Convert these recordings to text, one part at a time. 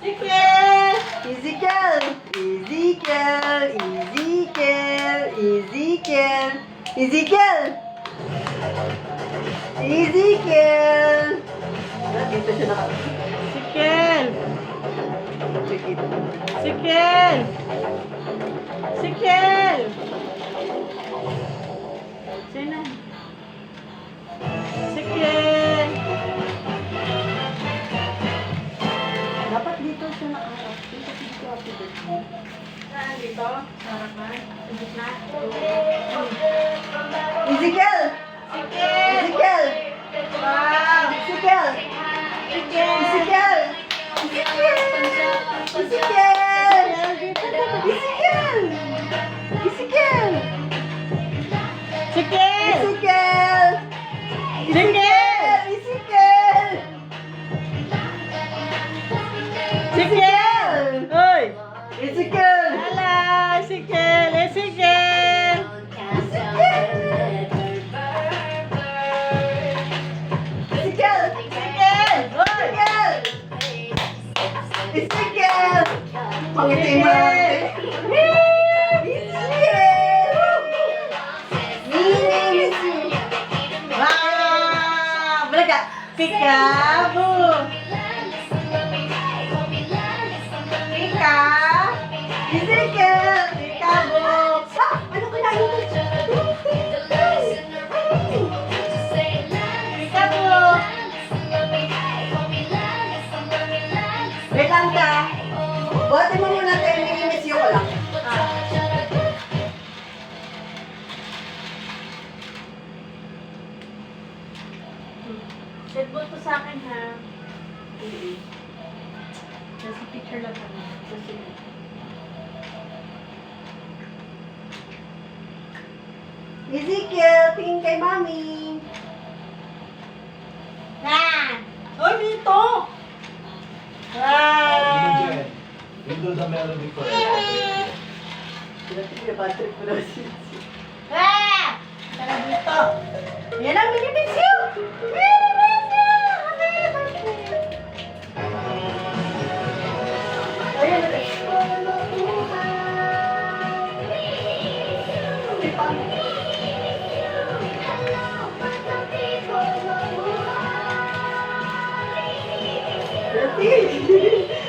Ezekiel! Ezekiel! Ezekiel! Ezekiel! Ezekiel! Ezekiel! Ezekiel! Dito siya naka... Ezekiel! Ezekiel! Ezekiel! Sino? Ezekiel! Dapat dito siya nakaharap. Dito happy birthday. Saan dito? Sa harapan? Sa gitna? Ezekiel! Ezekiel! Ezekiel! Wow! Ezekiel! Ezekiel! Ezekiel! Ezekiel! Ezekiel! Ezekiel! Ezekiel! Ezekiel! Ezekiel! Ezekiel! Ezekiel! Ezekiel! Hoy! Ezekiel! Hala! Ezekiel! Ezekiel! Ezekiel! Ezekiel! Hoy! Ezekiel! Pangiti mo. Ezekiel! Wow! Balaga! Peekaboo! Pika! Ezekiel! Peekaboo! Ano kaya ito? Peekaboo! Wait lang ka. Buhatin mo muna tayo. Nilinis ko lang. Send mo to sa akin, ha? Nasa picture lang kami. Susunod. Ezekiel, tingin kay mami. Yan! Hoy, dito! Wow! Into the melody for Pinatik na battery ko na si Ah! Tara dito! Yan ang binibisyo! Binibisyo! Happy birthday! Ayun,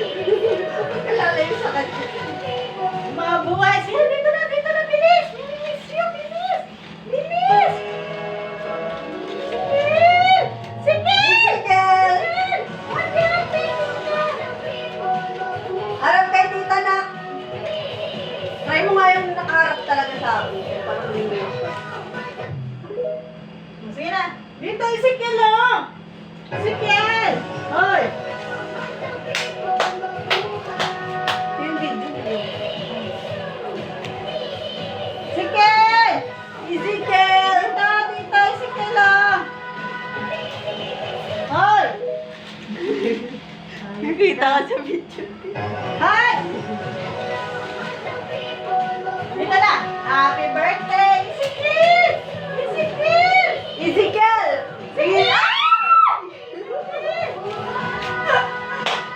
Kalala yung sa kanya. Mabuhay siya! Dito na! Dito na! Bilis! Binibisyo! Bilis! Bilis! Sige! Sige! Ezekiel! Hati-hati! Harap kay tita na. Try mo nga yung nakaharap talaga sa akin. Parang hindi mo yung Sige na! Dito, Ezekiel, oh! Ezekiel! Hoy! yung video. Ezekiel! Ezekiel! Dito, dito, Ezekiel, oh! Hoy! Nakita ka sa video. Hi! Dito na! Happy birthday, Ezekiel! Ezekiel! Ezekiel! Sige! Ah!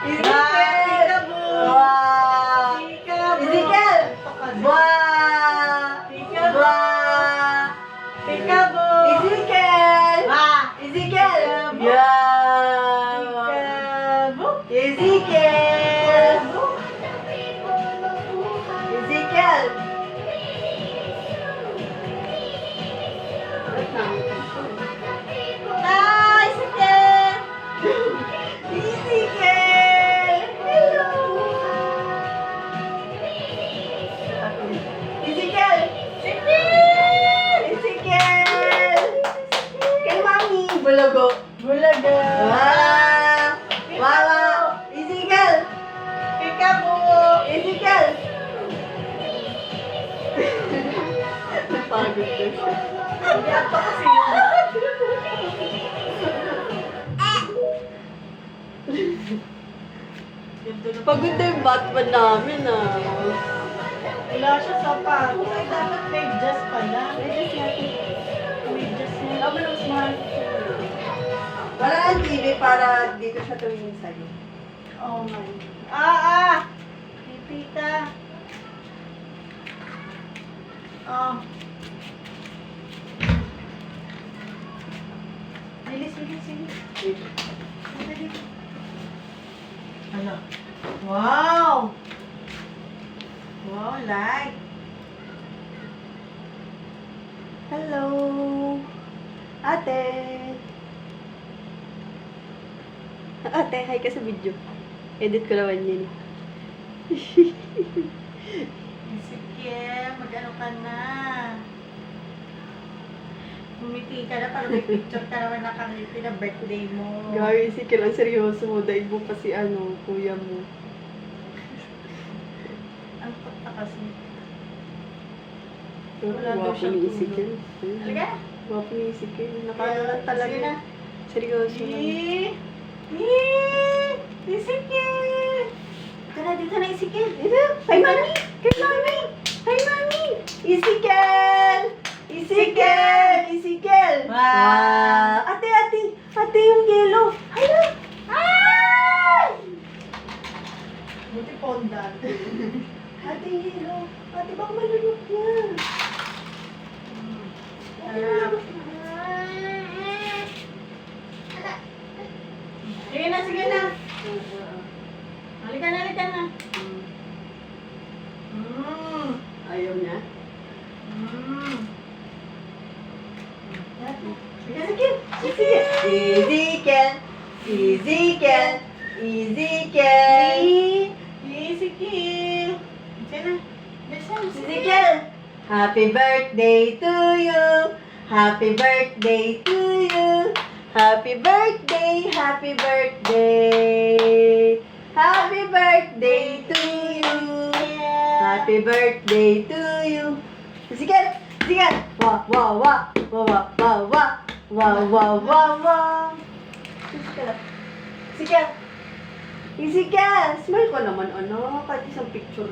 Ezekiel! Peekaboo! Wow! Peekaboo! Ezekiel! Wow! Peekaboo! Wow! Peekaboo! Ezekiel! Ah! Ezekiel! Peekaboo! Yeah! Peekaboo! Ezekiel! Ezekiel! Ah, Ezekiel! Ezekiel! Hello! Ezekiel! Ezekiel! Ezekiel! Kay mami! Bulago! Bulaga! Wow! Wow! Ezekiel! Peekaboo! Ezekiel! Napagod ko siya. Hindi ato kasi yun. Ganda na Pagod na yung Batman namin ah. Wala siya sa pagod. Ay, dapat may just pala. May just yan. Ako lang smart. Wala ang TV para dito siya tumingin sa'yo. Oh my. Ah, Oh. Bilis, bilis, bilis. Dali. Ano? Wow! Wow, like. Hello! Ate! Ate, hi ka sa video. Edit ko naman yun. Sige, mag-ano ka na. Umiti ka na para may picture ka naman nakangiti na birthday mo. Gawin si Kilang seryoso mo. Dahil mo pa si kuya mo. Ang takta kasi. Pero Wala daw guwapo siyang ni tulog. Isikil. Halika. Guwapo ni Isikil. Nakakalat talaga. Sige na. Seryoso lang. Isikil! Dito na, Isikil. Dito. Hi, Mami! Kay Mami! Hi, Mami! Isikil! Isikil! Isikil! Wow! Ate, ate! Ate, yung yellow! Hala! Ay! Buti pondan. Ate, yellow! Ate, baka malunok yan. Sarap. Sige na, sige na. Halika na, halika na. Ayaw niya? Sige, sige. Sige! Ezekiel! Ezekiel! Ezekiel! Isikil. Sige na. Besan, Ezekiel! Happy birthday to you! Happy birthday to you! Happy birthday! Happy birthday! Happy birthday to you! Happy birthday to you! Ezekiel! Ezekiel! Wah, wah, wah! Wah, wah, wah, wah! Wah, wah, wah, wah! Ezekiel! Ezekiel! Ezekiel! Smile ko naman, kahit isang picture,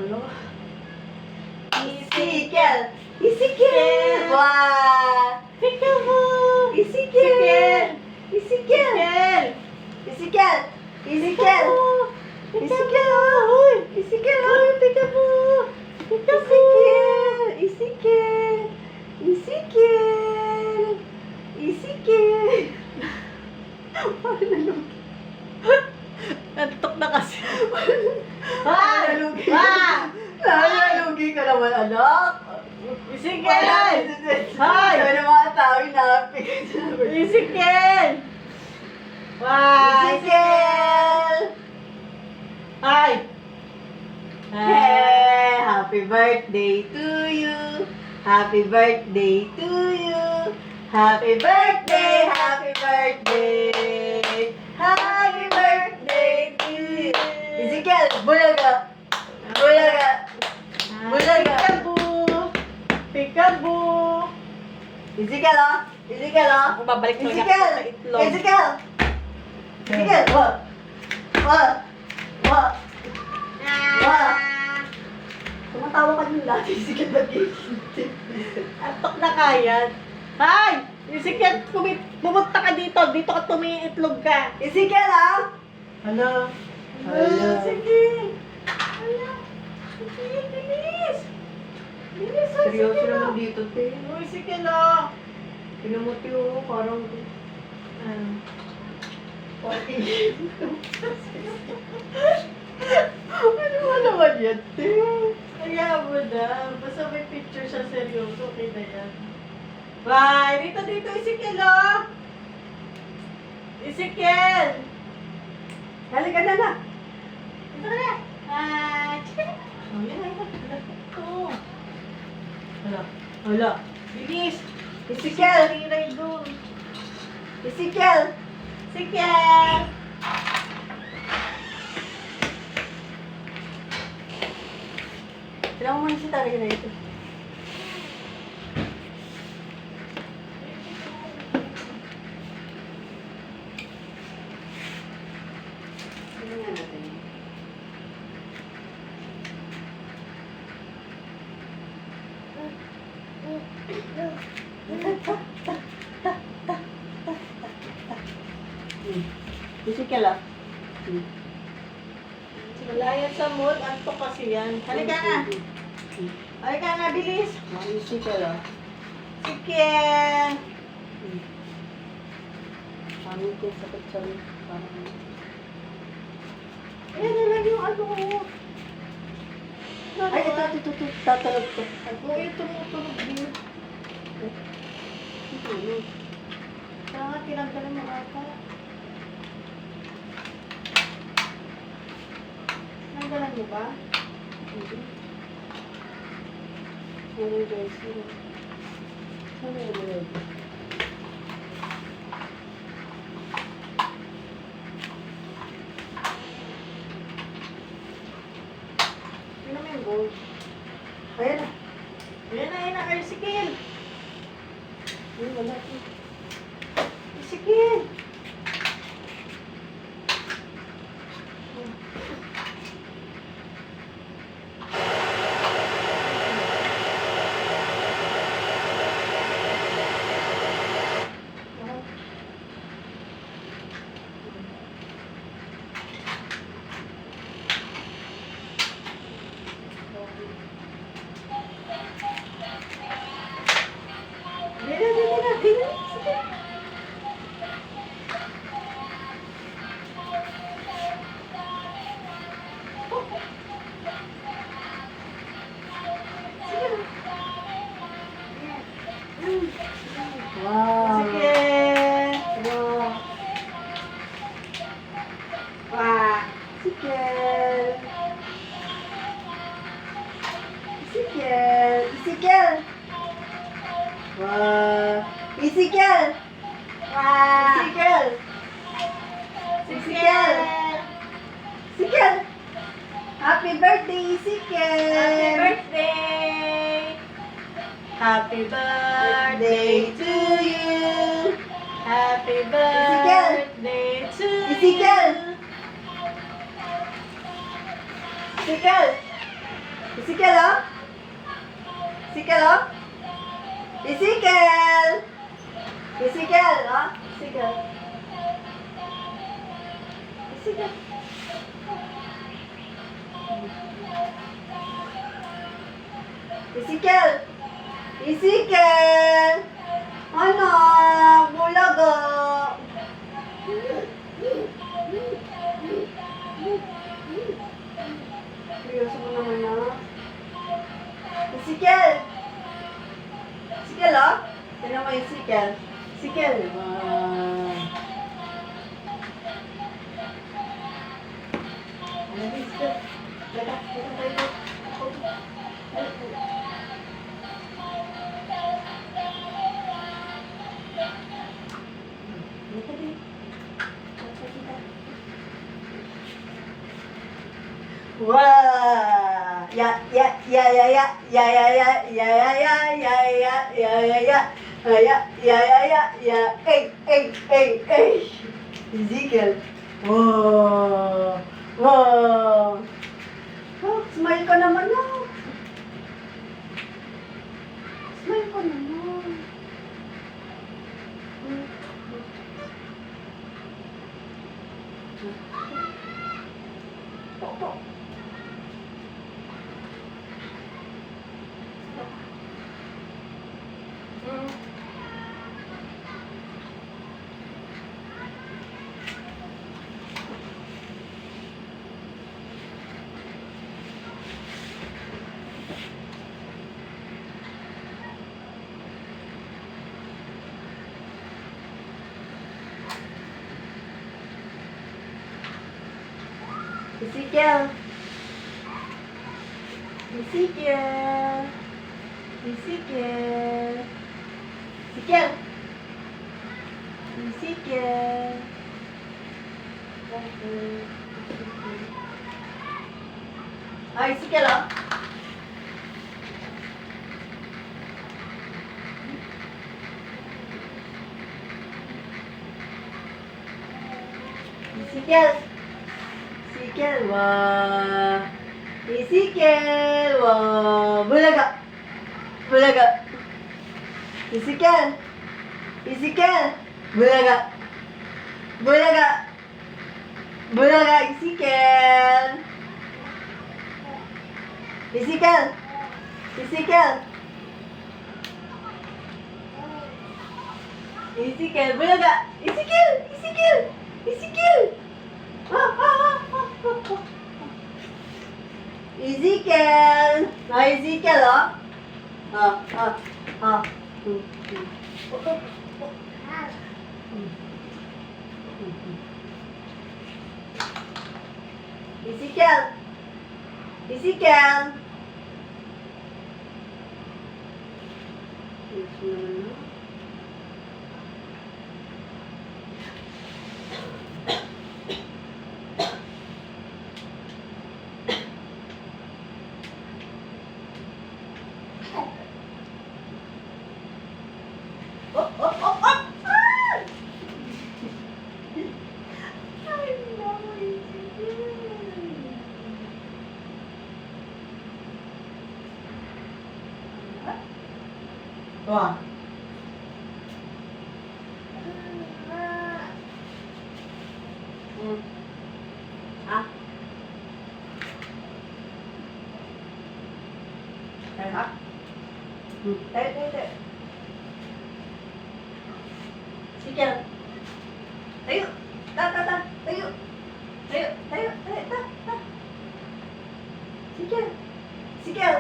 Ezekiel! Ezekiel! Wow! Peekaboo! Ezekiel! Ezekiel! Isikil! Ezekiel! Ezekiel! Ezekiel! Hoy! Ezekiel! Hoy! Peekaboo! Ezekiel! Ezekiel! Ezekiel! Ezekiel! Parang nalugi. Nantok na kasi. Parang nalugi. Nalugi ka naman, anak. Isikil! Hi! Ito na mga tao, inaapik. Isikil! Wow! Ezekiel! Ay! Hey! Happy birthday to you! Happy birthday to you! Happy birthday! Happy birthday! Happy birthday to you! Ezekiel! Bulaga! Bulaga! Bulaga! Peekaboo! Peekaboo! Ezekiel, Ezekiel, Ako babalik talaga Ezekiel! sa itlog. Ezekiel! Ezekiel! Wah! Wah! Wah! Wah! Tumatawa ka nung dati, Ezekiel, nag-iisip. Antok na kayan. Hay! Isikil, pumunta ka dito. Dito ka tumiitlog ka. Ezekiel, Hala. Hala. Sige. Hala. Sige, bilis. Bilis, Seryoso naman dito, te. Uy, sige na. Pinamuti ko, parang... Ano ba naman yan, te? Kaya mo na. Basta may picture siya seryoso. Okay na yan. Bye! Dito, Isikil, oh! Isikil! Halika na na. Dito ka na. Ah, chika. Oh, yan, yan. Ito. Hala. Hala. Bilis. Ezekiel! Tiray doon. Ezekiel! Isikil! Kailangan mo na si Tarek na ito. Tingnan natin. Ezekiel, Wala yan sa mood. Anto kasi yan. Halika na. Ay ka na, bilis. Ezekiel, oh. Sige. Pamitin sa picture. Parang... Ayan na lang yung ano. Ay, ito. Tatalog ko. Ako yung tumutulog din. Ano? Kaya nga tinanggalan mo ata. Tinanggalan mo ba? Ano guys? Ano yung Sino mo yung gold? Ayan na. Ayan na, Ezekiel. Ayun, wala. Ezekiel. Dili na. Sige. Wow. Sige. Wow. Wah. Ezekiel. Ezekiel. Wow. Ezekiel. Wah. Ezekiel. Ezekiel. Ezekiel. Happy birthday, Ezekiel. Happy birthday. Happy birthday to you. Happy birthday to Ezekiel. you. Ezekiel. Ezekiel, oh. Ezekiel, oh. Ezekiel. Ezekiel, oh. Ezekiel. Ezekiel. Ezekiel. Ezekiel. Anak, bulaga. Seryoso mo naman na. Ezekiel. Ezekiel, oh. Tignan mo yung Ezekiel. Ezekiel. Ano yung Ezekiel? Teka, teka. Wow! Ya. Ezekiel. Wow! Wow! Oh, smile ka naman, no? Smile ka naman. Ezekiel. Ezekiel. Ezekiel. Ezekiel. Ezekiel. Ah, Ezekiel, oh. Ezekiel. Ezekiel, wah. Ezekiel, wah. Bulaga. Bulaga. Ezekiel. Ezekiel. Bulaga. Bulaga. Bulaga, Ezekiel. Ezekiel. Ezekiel. Ezekiel, bulaga. Ezekiel, Ezekiel, Ezekiel. Ezekiel. Ezekiel, oh. Oh. Ezekiel. Ezekiel. Wah. Ah. Tayo ha? Tayo. Sige. Tayo. Tayo. Ta. Sige. Ezekiel.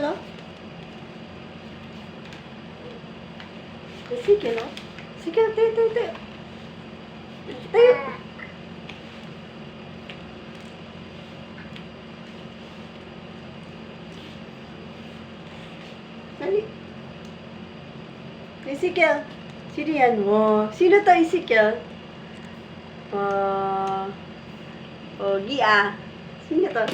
Ta. Ezekiel, oh. Ezekiel, tayo. Tayo. Dali. Ezekiel. Sino yan? Oh, sino to, Ezekiel? Gia. Sino to?